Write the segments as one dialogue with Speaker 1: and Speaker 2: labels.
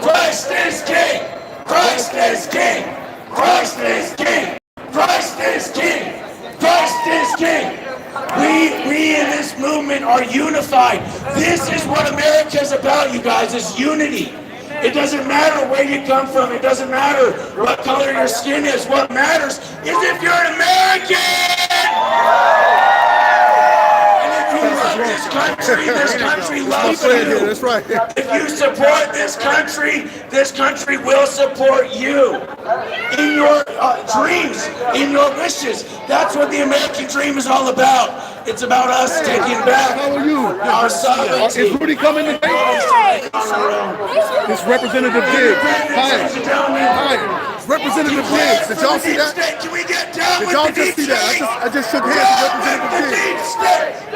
Speaker 1: Christ is King! Christ is King! Christ is King! Christ is King! Christ is King! We in this movement are unified. This is what America is about, you guys, is unity. It doesn't matter where you come from. It doesn't matter what color your skin is. What matters is if you're an American! This country loves you.
Speaker 2: That's right.
Speaker 1: If you support this country will support you in your dreams, in your wishes. That's what the American dream is all about. It's about us taking back our sovereignty.
Speaker 2: Is Rudy coming today? It's Representative Diggs. Hi. Representative Diggs. Did y'all see that?
Speaker 1: Can we get down
Speaker 2: Did
Speaker 1: with
Speaker 2: y'all
Speaker 1: the
Speaker 2: just
Speaker 1: deep
Speaker 2: see that?
Speaker 1: state?
Speaker 2: I just shook hands with Representative Diggs.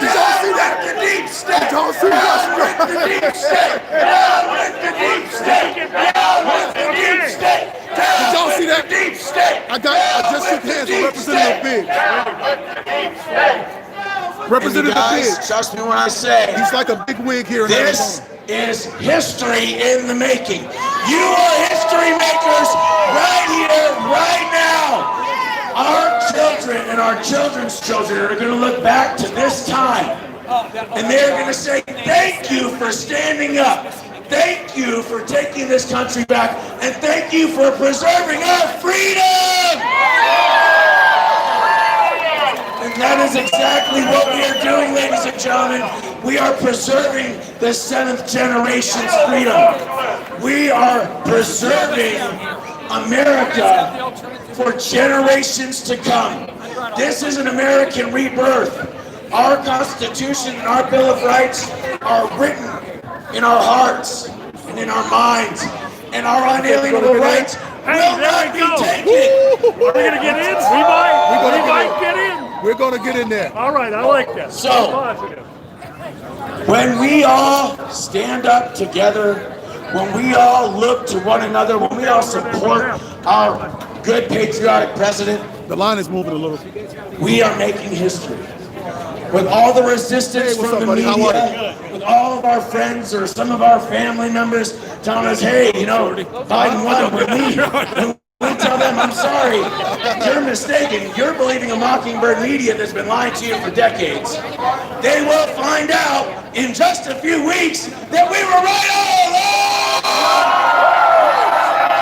Speaker 1: Did y'all see that? The deep state.
Speaker 2: Did y'all see
Speaker 1: Down with the deep state. Down with the deep state. Down with the deep state.
Speaker 2: Did y'all see that?
Speaker 1: Deep state.
Speaker 2: I just shook hands with Representative Diggs. Representative Diggs.
Speaker 1: Trust me when I say
Speaker 2: He's like a big wig here in
Speaker 1: this
Speaker 2: Arizona.
Speaker 1: is history in the making. You are history makers right here, right now. Our children and our children's children are going to look back to this time, and they're going to say, thank you for standing up. Thank you for taking this country back, and thank you for preserving our freedom. And that is exactly what we are doing, ladies and gentlemen. We are preserving the 7th generation's freedom. We are preserving America for generations to come. This is an American rebirth. Our Constitution and our Bill of Rights are written in our hearts and in our minds, and our unalienable rights will not be taken.
Speaker 3: Are we going to get in? We might get in.
Speaker 2: We're going to get in there.
Speaker 3: All right, I like that.
Speaker 1: So,
Speaker 3: Positive.
Speaker 1: when we all stand up together, when we all look to one another, when we all support our good patriotic president,
Speaker 2: The line is moving a little.
Speaker 1: we are making history. With all the resistance
Speaker 2: Hey, what's
Speaker 1: from
Speaker 2: up,
Speaker 1: the
Speaker 2: buddy? How
Speaker 1: media, with all of our friends or some of our family members telling us, hey, you know, Biden won, we're me. We tell them, I'm sorry, you're mistaken. You're believing a mockingbird media that's been lying to you for decades. They will find out in just a few weeks that we were right all along.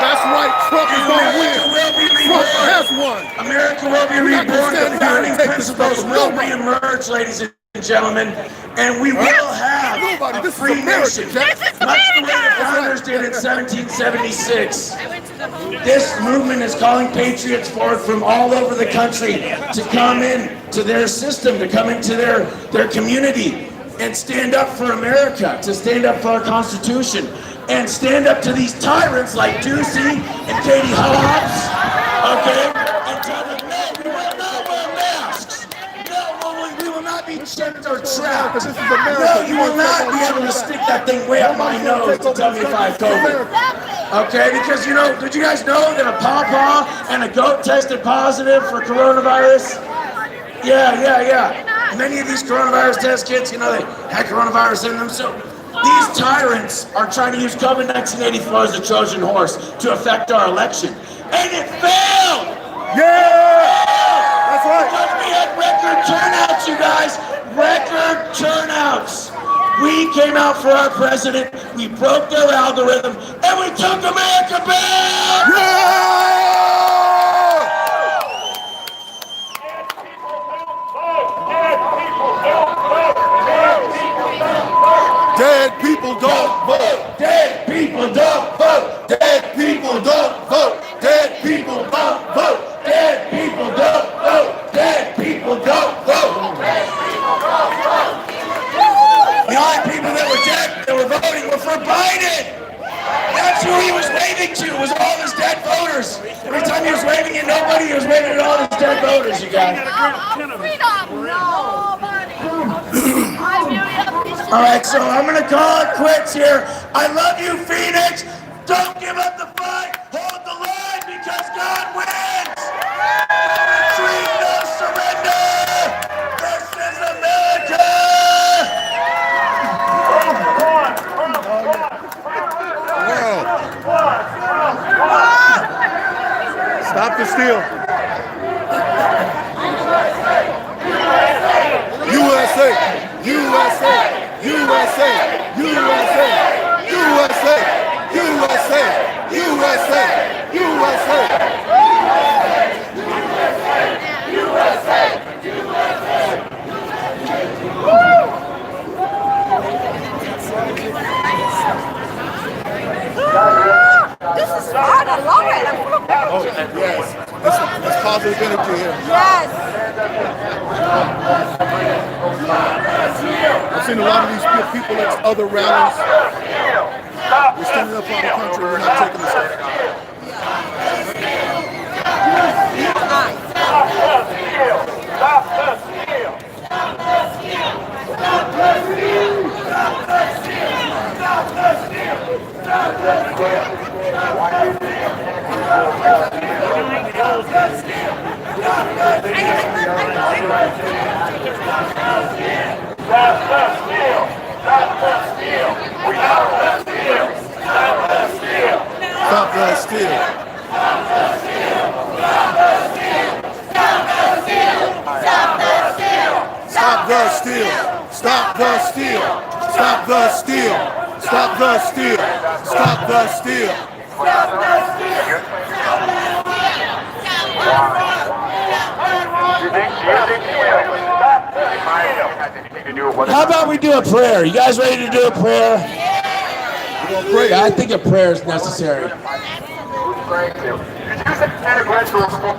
Speaker 2: That's right. Trump is going to win. Trump has won.
Speaker 1: America will be reborn. The founding principles will reemerge, ladies and gentlemen, and we will have a free nation, much the way the founders did in 1776. This movement is calling patriots forward from all over the country to come in to their system, to come into their community and stand up for America, to stand up for our Constitution, and stand up to these tyrants like Ducey and Katie Hobbs, okay? And tell them, no, we will not wear masks. No, we will not be checked or trapped. No, you will not be able to stick that thing way up my nose to tell me if I have COVID. Okay, because you know, did you guys know that a pawpaw and a goat tested positive for coronavirus? Yeah. Many of these coronavirus test kits, you know, they had coronavirus in them. So these tyrants are trying to use COVID-1984 as a Trojan horse to affect our election. And it failed!
Speaker 2: Yeah! That's right.
Speaker 1: Because we had record turnouts, you guys. Record turnouts. We came out for our president, we broke their algorithm, and we took America back!
Speaker 2: Yeah! Dead people don't vote.
Speaker 1: Dead people don't vote! Dead people don't vote! Dead people don't vote! Dead people don't vote! Dead people don't vote! The only people that were dead, that were voting, were for Biden! That's who he was waving to, was all his dead voters. Every time he was waving at nobody, he was waving at all his dead voters, you guys.
Speaker 4: Freedom! Nobody!
Speaker 1: All right, so I'm going to call it quits here. I love you, Phoenix. Don't give up the fight. Hold the line because God wins. No retreat, no surrender. This is America.
Speaker 2: Wow. the steal. USA, USA, USA, USA, USA, USA, USA, USA.
Speaker 4: This is fun. I love it.
Speaker 2: Oh, yes. It's positive energy here.
Speaker 4: Yes.
Speaker 2: I've seen a lot of these people at other rallies. We're standing up for our country. We're not taking this stuff.
Speaker 5: Stop the steal! Stop the steal! Stop the steal! Stop the steal! Stop the steal! Stop the steal! Stop the steal! Stop the steal! Stop the steal! We stop the steal! Stop the steal!
Speaker 2: Stop the steal!
Speaker 5: Stop the steal! Stop the steal! Stop the steal! Stop the steal!
Speaker 2: Stop the steal! Stop the steal! Stop the steal! Stop the steal! Stop the steal!
Speaker 1: How about we do a prayer? You guys ready to do a prayer? Yeah, I think a prayer is necessary.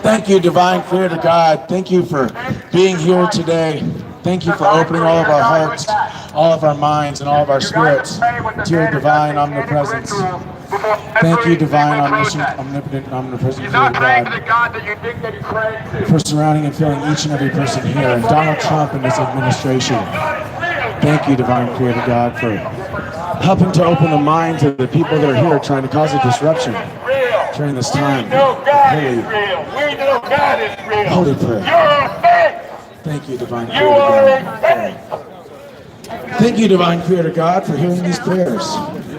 Speaker 1: Thank you, divine creator God. Thank you for being here today. Thank you for opening all of our hearts, all of our minds, and all of our spirits to your divine omnipresence. Thank you, divine, omniscient, omnipotent, omnipresent creator God, for surrounding and filling each and every person here, and Donald Trump and his administration. Thank you, divine creator God, for helping to open the minds of the people that are here trying to cause a disruption during this time. Holy prayer. Thank you, divine creator God. Thank you, divine creator God, for hearing these prayers.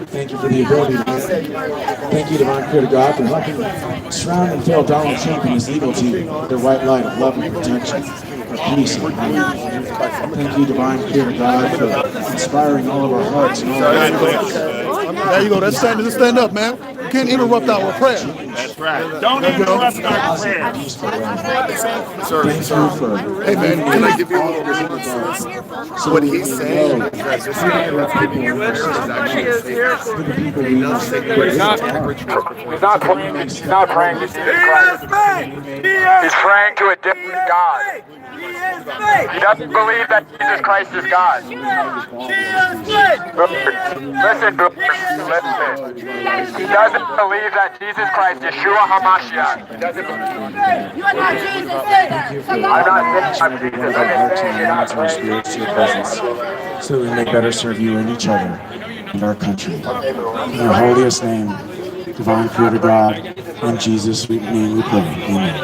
Speaker 1: Thank you for the ability to hear. Thank you, divine creator God, for helping surround and fill Donald Trump and his legal team with their white light of love and protection, for peace and harmony. Thank you, divine creator God, for inspiring all of our hearts and all of our spirits.
Speaker 2: There you go. That's standing. Just stand up, man. You can't interrupt our prayer.
Speaker 3: That's right. Don't interrupt our prayer.
Speaker 1: Thank you for
Speaker 2: Hey, man, can I give you a little bit
Speaker 6: What he's saying
Speaker 3: He's not praying to Jesus Christ. He's praying to a different God. He doesn't believe that Jesus Christ is God. Listen. He doesn't believe that Jesus Christ, Yeshua HaMashiach. He doesn't believe.
Speaker 4: You are not Jesus either.
Speaker 3: I'm not saying I'm Jesus. I'm just saying you're not
Speaker 1: our spirits to your presence, so that we may better serve you and each other and our country. In your holiest name, divine creator God, in Jesus' sweet name we pray. Amen.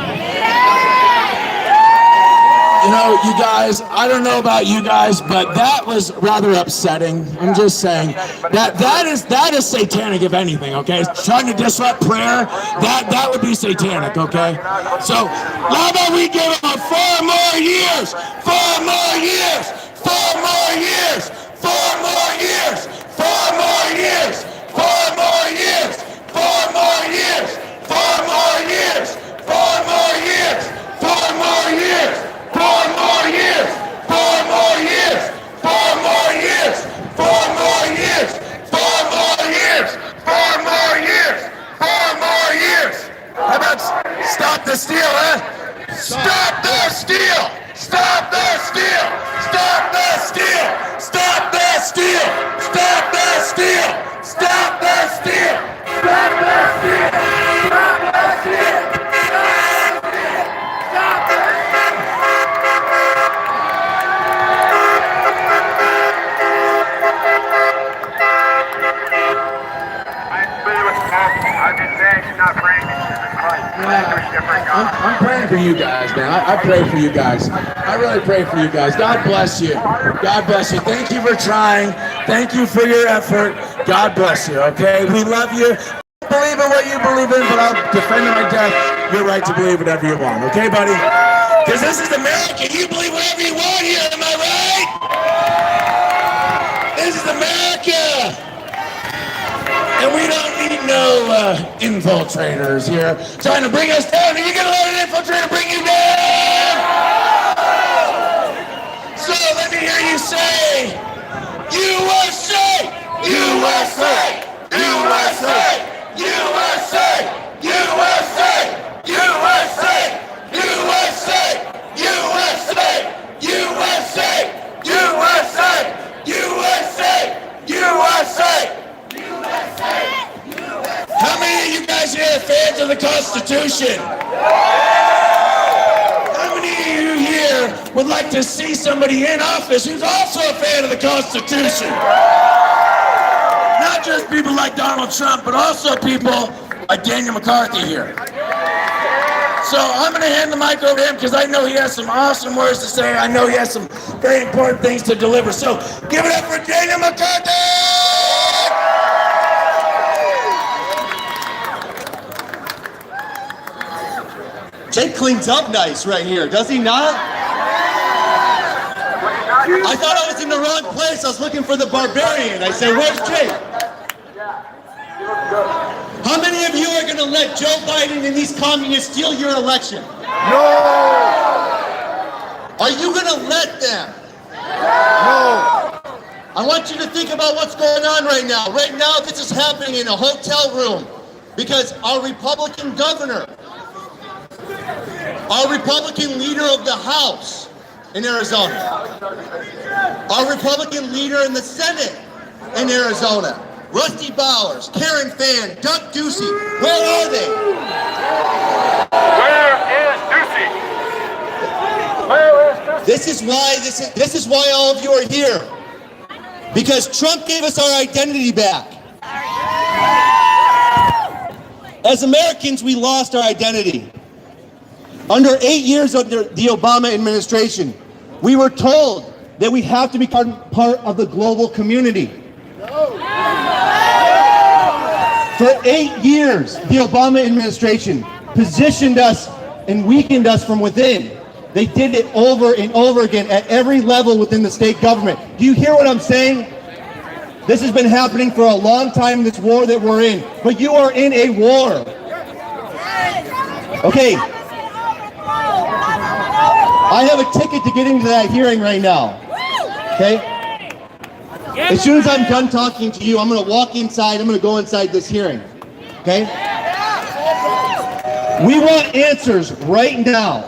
Speaker 1: You know, you guys, I don't know about you guys, but that was rather upsetting. I'm just saying that is satanic, if anything, okay? Trying to disrupt prayer, that would be satanic, okay? So how about we give him 4 more years, 4 more years, 4 more years, 4 more years, 4 more years, 4 more years, 4 more years, 4 more years, 4 more years, 4 more years. 4 more years! 4 more years! 4 more years! 4 more years! 4 more years! 4 more years! 4 more years! How about stop the steal, huh? Stop the steal! Stop the steal! Stop the steal! Stop the steal! Stop the steal! Stop the steal! Stop the steal! Stop the steal! I'm praying for you guys, man. I pray for you guys. I really pray for you guys. God bless you. God bless you. Thank you for trying. Thank you for your effort. God bless you, okay? We love you. I believe in what you believe in, but I'll defend my death. your right to believe whatever you want, okay, buddy? Because this is America. You believe whatever you want here, am I right? This is America. And we don't need no infiltrators here trying to bring us down. Are you going to let an infiltrator bring you down? So let me hear you say, USA! USA! USA! USA! USA! USA! USA! USA! USA! USA! USA! USA! How many of you guys here are fans of the Constitution? How many of you here would like to see somebody in office who's also a fan of the Constitution? Not just people like Donald Trump, but also people like Daniel McCarthy here. So I'm going to hand the mic over to him because I know he has some awesome words to say. I know he has some very important things to deliver. So give it up for Daniel McCarthy!
Speaker 7: Jake cleans up nice right here, does he not? I thought I was in the wrong place. I was looking for the barbarian. I said, where's Jake? How many of you are going to let Joe Biden and these communists steal your election?
Speaker 2: No!
Speaker 7: Are you going to let them?
Speaker 2: No!
Speaker 7: I want you to think about what's going on right now. Right now, this is happening in a hotel room because our Republican governor, our Republican leader of the House in Arizona, our Republican leader in the Senate in Arizona, Rusty Bowers, Karen Fann, Doug Ducey, where are they?
Speaker 3: Where is Ducey? Where is Ducey?
Speaker 7: This is why all of you are here. Because Trump gave us our identity back. As Americans, we lost our identity. Under 8 years under the Obama administration, we were told that we have to become part of the global community. For 8 years, the Obama administration positioned us and weakened us from within. They did it over and over again at every level within the state government. Do you hear what I'm saying? This has been happening for a long time, this war that we're in. But you are in a war. Okay. I have a ticket to get into that hearing right now. Okay? As soon as I'm done talking to you, I'm going to walk inside. I'm going to go inside this hearing. Okay? We want answers right now.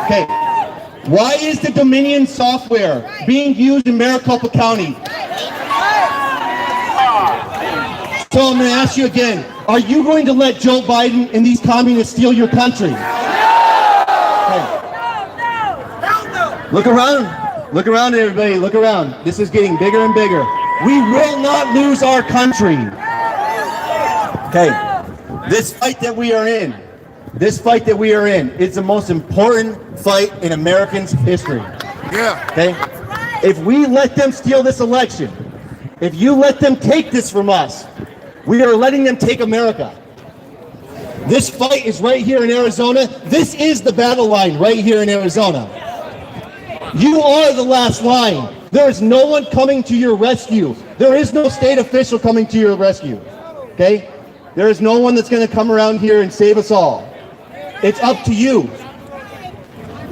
Speaker 7: Okay. Why is the Dominion software being used in Maricopa County? So I'm going to ask you again. Are you going to let Joe Biden and these communists steal your country? Okay. Look around. Look around, everybody. Look around. This is getting bigger and bigger. We will not lose our country. Okay. This fight that we are in, is the most important fight in Americans' history.
Speaker 2: Yeah.
Speaker 7: Okay? If we let them steal this election, if you let them take this from us, we are letting them take America. This fight is right here in Arizona. This is the battle line right here in Arizona. You are the last line. There is no one coming to your rescue. There is no state official coming to your rescue. Okay? There is no one that's going to come around here and save us all. It's up to you.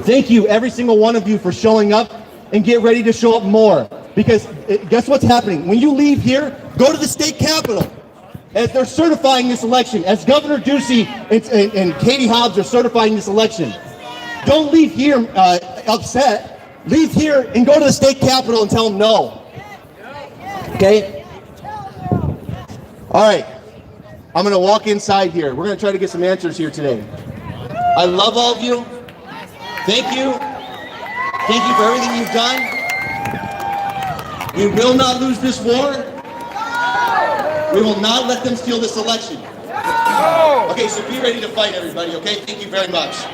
Speaker 7: Thank you, every single one of you, for showing up, and get ready to show up more. Because guess what's happening? When you leave here, go to the state capitol. As they're certifying this election, as Governor Ducey and Katie Hobbs are certifying this election, don't leave here upset. Leave here and go to the state capitol and tell them no. Okay? All right. I'm going to walk inside here. We're going to try to get some answers here today. I love all of you. Thank you. Thank you for everything you've done. We will not lose this war. We will not let them steal this election. Okay, so be ready to fight, everybody, okay? Thank you very much.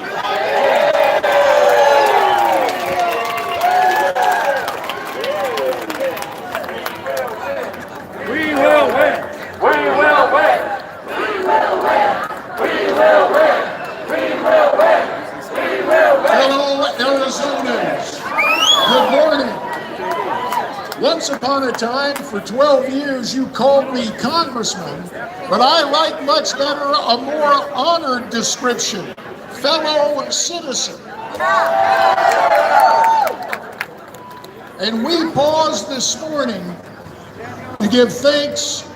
Speaker 3: We will win. We will win. We will win. We will
Speaker 8: upon a time, for 12 years, you called me congressman, but I like much better a more honored description, fellow citizen. And we pause this morning to give thanks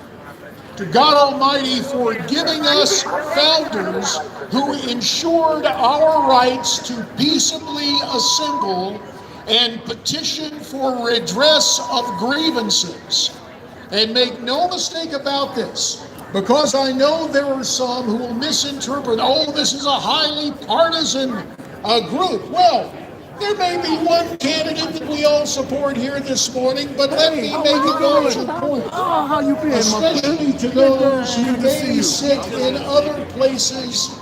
Speaker 8: to God Almighty for giving us founders who ensured our rights to peaceably assemble and petition for redress of grievances. And make no mistake about this, because I know there are some who will misinterpret, oh, this is a highly partisan group. Well, there may be one candidate that we all support here this morning, but let me make a larger point, especially to those who may sit in other places,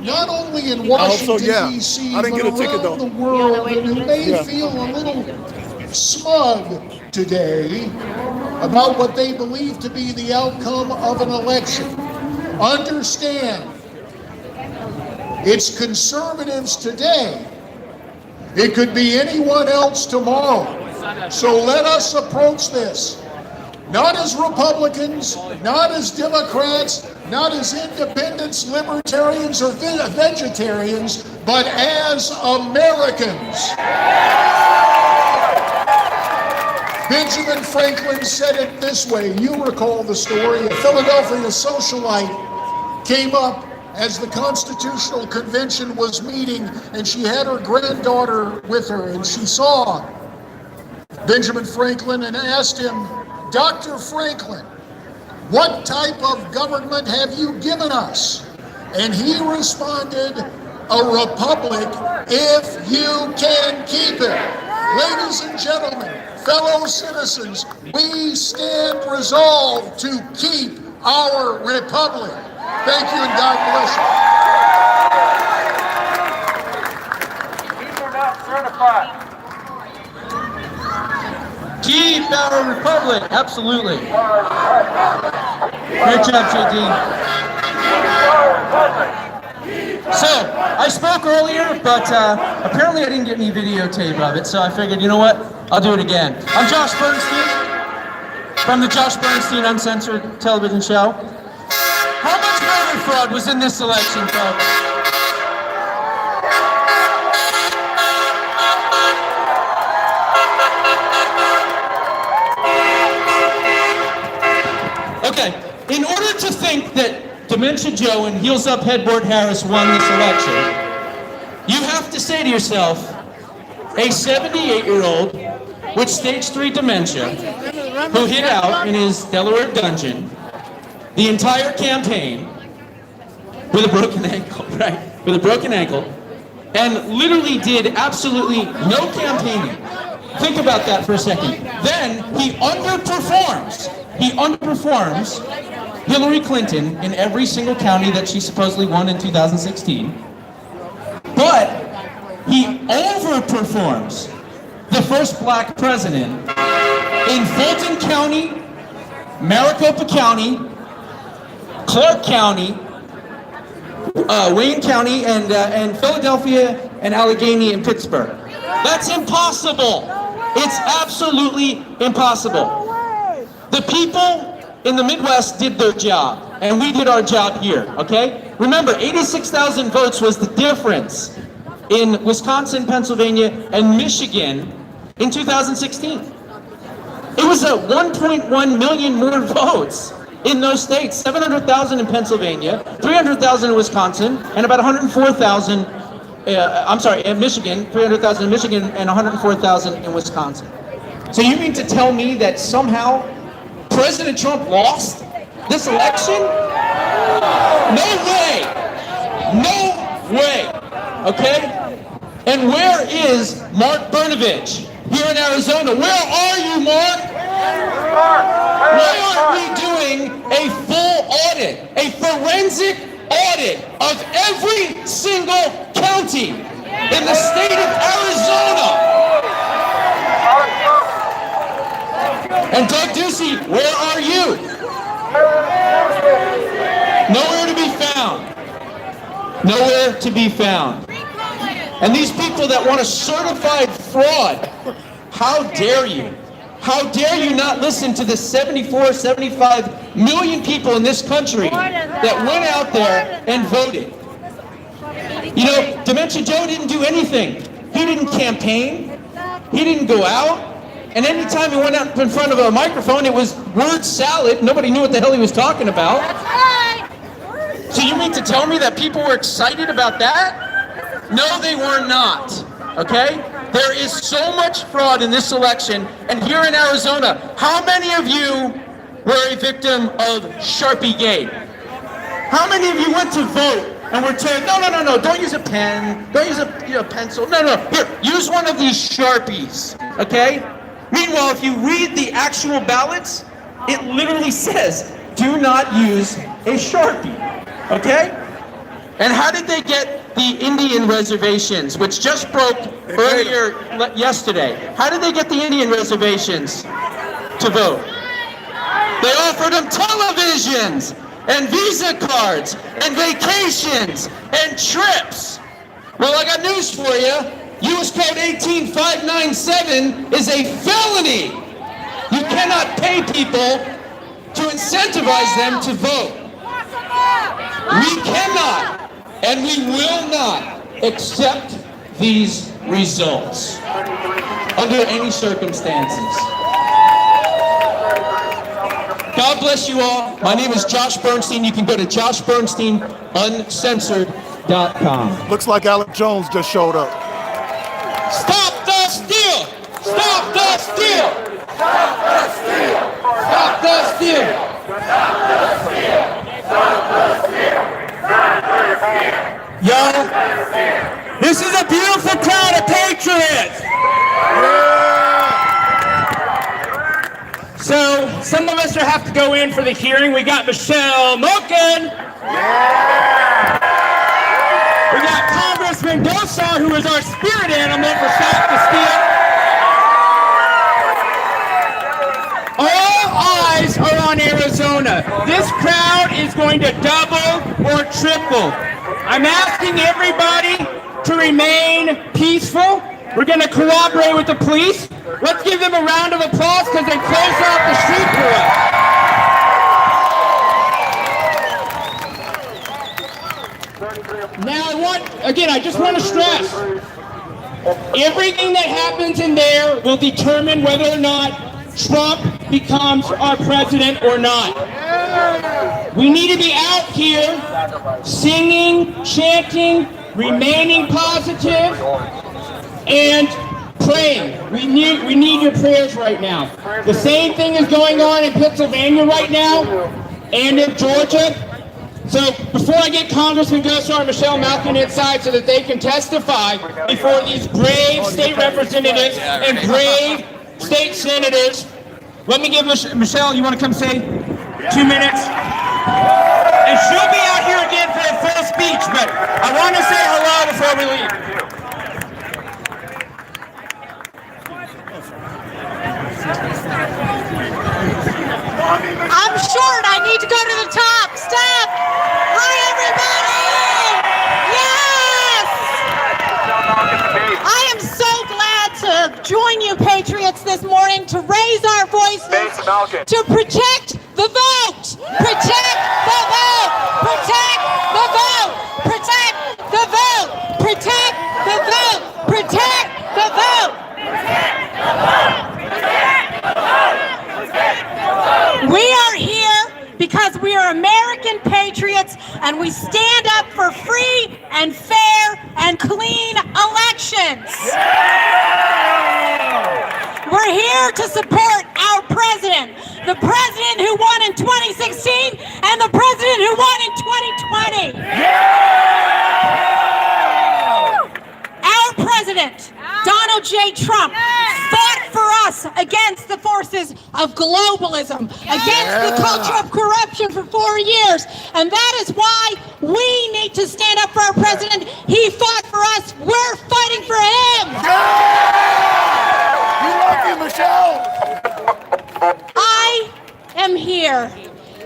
Speaker 8: not only in Washington, D.C., but around the world, and who may feel a little smug today about what they believe to be the outcome of an election. Understand, it's conservatives today. It could be anyone else tomorrow. So let us approach this, not as Republicans, not as Democrats, not as independents, libertarians, or vegetarians, but as Americans. Benjamin Franklin said it this way. You recall the story. A Philadelphia socialite came up as the Constitutional Convention was meeting, and she had her granddaughter with her, and she saw Benjamin Franklin and asked him, Dr. Franklin, what type of government have you given us? And he responded, a republic if you can keep it. Ladies and gentlemen, fellow citizens, we stand resolved to keep our republic. Thank you and God bless you.
Speaker 5: These are not certified.
Speaker 9: Keep our republic, absolutely. Great job, JD. So, I spoke earlier, but apparently I didn't get any videotape of it, so I figured, you know what, I'll do it again. I'm Josh Bernstein, from the Josh Bernstein Uncensored television show. How much voter fraud was in this election, folks? Okay, in order to think that Dementia Joe and Heels Up Headboard Harris won this election, you have to say to yourself, a 78-year-old with stage 3 dementia who hid out in his Delaware dungeon the entire campaign with a broken ankle, right? With a broken ankle, and literally did absolutely no campaigning. Think about that for a second. Then he underperforms. He underperforms Hillary Clinton in every single county that she supposedly won in 2016. But he overperforms the first black president in Fulton County, Maricopa County, Clark County, Wayne County, and Philadelphia, and Allegheny, and Pittsburgh. That's impossible. It's absolutely impossible. The people in the Midwest did their job, and we did our job here, okay? Remember, 86,000 votes was the difference in Wisconsin, Pennsylvania, and Michigan in 2016. It was a 1.1 million more votes in those states, 700,000 in Pennsylvania, 300,000 in Wisconsin, and about 104,000, in Michigan, 300,000 in Michigan, and 104,000 in Wisconsin. So you mean to tell me that somehow President Trump lost this election? No way! No way! Okay? And where is Mark Brnovich here in Arizona? Where are you, Mark? Why aren't we doing a full audit, a forensic audit of every single county in the state of Arizona? And Doug Ducey, where are you? Nowhere to be found. Nowhere to be found. And these people that want a certified fraud, how dare you? How dare you not listen to the 74, 75 million people in this country that went out there and voted? You know, Dementia Joe didn't do anything. He didn't campaign. He didn't go out. And anytime he went out in front of a microphone, it was word salad. Nobody knew what the hell he was talking about. So you mean to tell me that people were excited about that? No, they were not. Okay? There is so much fraud in this election. And here in Arizona, how many of you were a victim of Sharpie Gate? How many of you went to vote and were told, no, don't use a pen, don't use a pencil, no, here, use one of these Sharpies, okay? Meanwhile, if you read the actual ballots, it literally says, do not use a Sharpie, okay? And how did they get the Indian reservations, which just broke earlier yesterday? How did they get the Indian reservations to vote? They offered them televisions and Visa cards and vacations and trips. Well, I got news for you. U.S. Code 18597 is a felony. You cannot pay people to incentivize them to vote. We cannot and we will not accept these results under any circumstances. God bless you all. My name is Josh Bernstein. You can go to joshbernsteinuncensored.com.
Speaker 2: Looks like Alex Jones just showed up.
Speaker 9: Stop the steal! Stop the steal!
Speaker 5: Stop the steal!
Speaker 9: Stop the steal!
Speaker 5: Stop the steal! Stop the steal! Stop the steal!
Speaker 10: Yo, this is a beautiful crowd of patriots. So some of us have to go in for the hearing. We got Michelle Moken. We got Congressman Dosar, who is our spirit animal for Stop the Steal. All eyes are on Arizona. This crowd is going to double or triple. I'm asking everybody to remain peaceful. We're going to cooperate with the police. Let's give them a round of applause because they closed off the street for us. Now I just want to stress, everything that happens in there will determine whether or not Trump becomes our president or not. We need to be out here singing, chanting, remaining positive, and praying. We need your prayers right now. The same thing is going on in Pennsylvania right now and in Georgia. So before I get Congressman Gosar and Michelle Malkin inside so that they can testify before these brave state representatives and brave state senators, let me give Michelle, you want to come say 2 minutes? And she'll be out here again for a full speech, but I want to say hello before we leave.
Speaker 4: I'm short. I need to go to the top. Stop. Hi, everybody. Yes. I am so glad to join you, patriots, this morning to raise our voices to protect the vote. Protect the vote. Protect the vote. Protect the vote. Protect the vote. Protect the vote. Protect the vote. Protect the vote. We are here because we are American patriots and we stand up for free and fair and clean elections. We're here to support our president, the president who won in 2016 and the president who won in 2020. Our president, Donald J. Trump, fought for us against the forces of globalism, against the culture of corruption for 4 years. And that is why we need to stand up for our president. He fought for us. We're fighting for him.
Speaker 2: You lucky, Michelle.
Speaker 4: I am here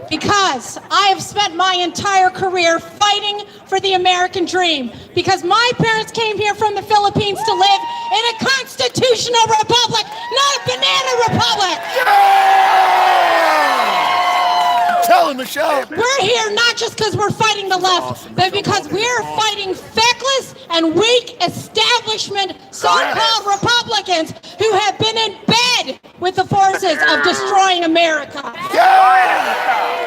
Speaker 4: because I have spent my entire career fighting for the American dream. Because my parents came here from the Philippines to live in a constitutional republic, not a banana republic.
Speaker 2: Tell him, Michelle.
Speaker 4: We're here not just because we're fighting the left, but because we're fighting feckless and weak establishment so-called Republicans who have been in bed with the forces of destroying America.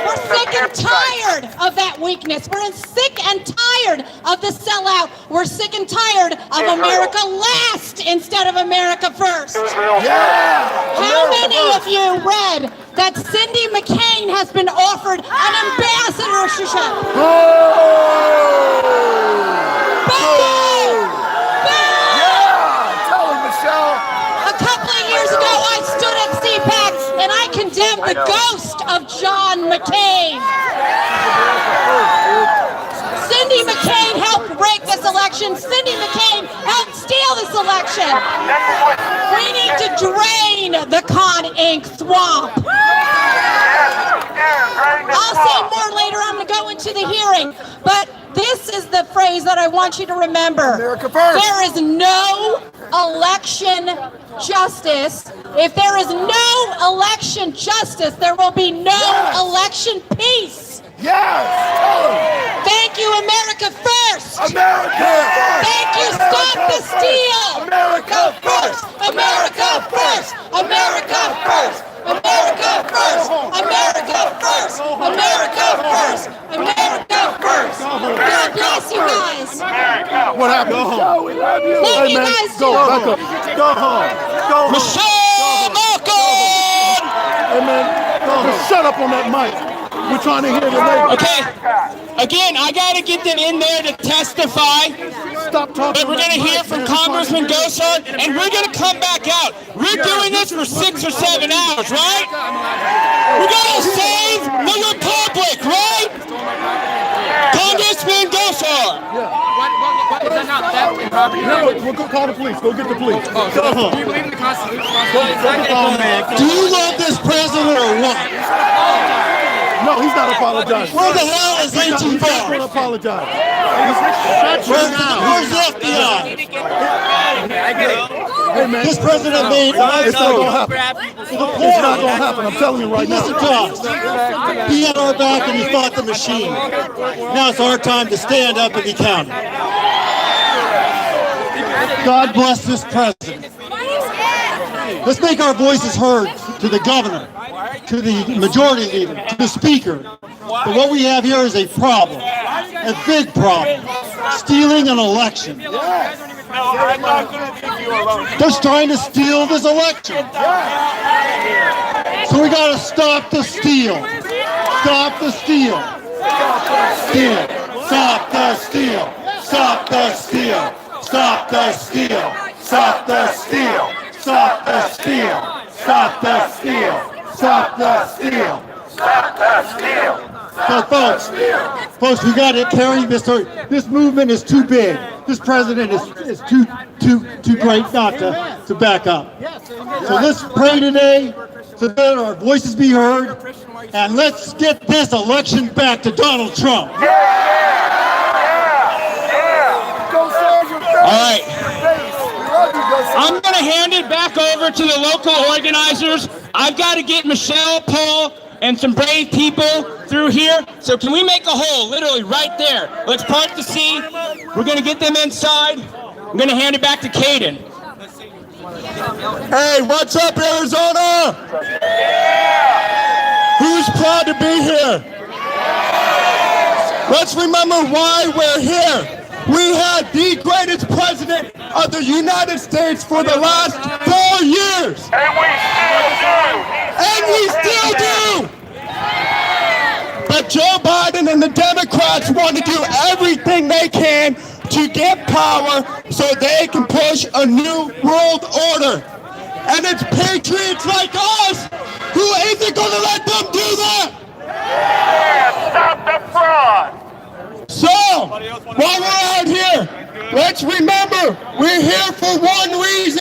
Speaker 4: We're sick and tired of that weakness. We're sick and tired of the sellout. We're sick and tired of America last instead of America first. How many of you read that Cindy McCain has been offered an ambassadorship? A couple of years ago, I stood at CPAC and I condemned the ghost of John McCain. Cindy McCain helped rig this election. Cindy McCain helped steal this election. We need to drain the Con Inc. swamp. I'll say more later. I'm going to go into the hearing. But this is the phrase that I want you to remember.
Speaker 2: America first.
Speaker 4: There is no election justice. If there is no election justice, there will be no election peace. Thank you, America first.
Speaker 2: America.
Speaker 4: Thank you, Stop the Steal.
Speaker 2: America first.
Speaker 4: America first. America first. America first. America first. America first. America first. God bless you guys.
Speaker 2: What happened? Go home. We love you.
Speaker 4: Love you guys too.
Speaker 2: Go home. Go home. Go home.
Speaker 9: Michelle Malkin!
Speaker 2: Hey, man. Go home. Just shut up on that mic. We're trying to hear the lady.
Speaker 10: Okay, again, I got to get them in there to testify.
Speaker 2: Stop talking.
Speaker 10: But we're going to hear from Congressman Gosar, and we're going to come back out. We're doing this for 6 or 7 hours, right? We're going to save the republic, right? Congressman Gosar.
Speaker 11: Is that not theft and property?
Speaker 2: No, we'll go call the police. Go get the police. Go home.
Speaker 11: Do you believe in the Constitution?
Speaker 7: Do you love this president or what?
Speaker 2: No, he's not apologizing.
Speaker 7: Where the hell is
Speaker 2: He's not
Speaker 7: Antifa?
Speaker 2: going to apologize.
Speaker 7: Where's the FBI?
Speaker 2: Hey, man.
Speaker 7: This president made
Speaker 2: It's not going to happen. It's not going to happen. I'm telling you right now.
Speaker 7: Listen to us. He had our back and he fought the machine. Now it's our time to stand up and be counted. God bless this president. Let's make our voices heard to the governor, to the majority leader, to the speaker. But what we have here is a problem, a big problem. Stealing an election. They're trying to steal this election. So we got to stop the steal. Stop the steal. Steal. Stop the steal. Stop the steal. Stop the steal. Stop the steal. Stop the steal. Stop the steal. Stop the steal.
Speaker 3: Stop the steal.
Speaker 7: So folks, we got to carry this. This movement is too big. This president is too great not to back up. So let's pray today so that our voices be heard, and let's get this election back to Donald Trump.
Speaker 3: Yeah.
Speaker 10: All right. I'm going to hand it back over to the local organizers. I've got to get Michelle, Paul, and some brave people through here. So can we make a hole, literally right there? Let's part the sea. We're going to get them inside. I'm going to hand it back to Caden.
Speaker 7: Hey, what's up, Arizona? Who's proud to be here? Let's remember why we're here. We had the greatest president of the United States for the last 4 years.
Speaker 3: And we still do.
Speaker 7: But Joe Biden and the Democrats want to do everything they can to get power so they can push a new world order. And it's patriots like us who isn't going to let them do that.
Speaker 3: Yeah, stop the fraud.
Speaker 7: So, while we're out here, let's remember we're here for one reason.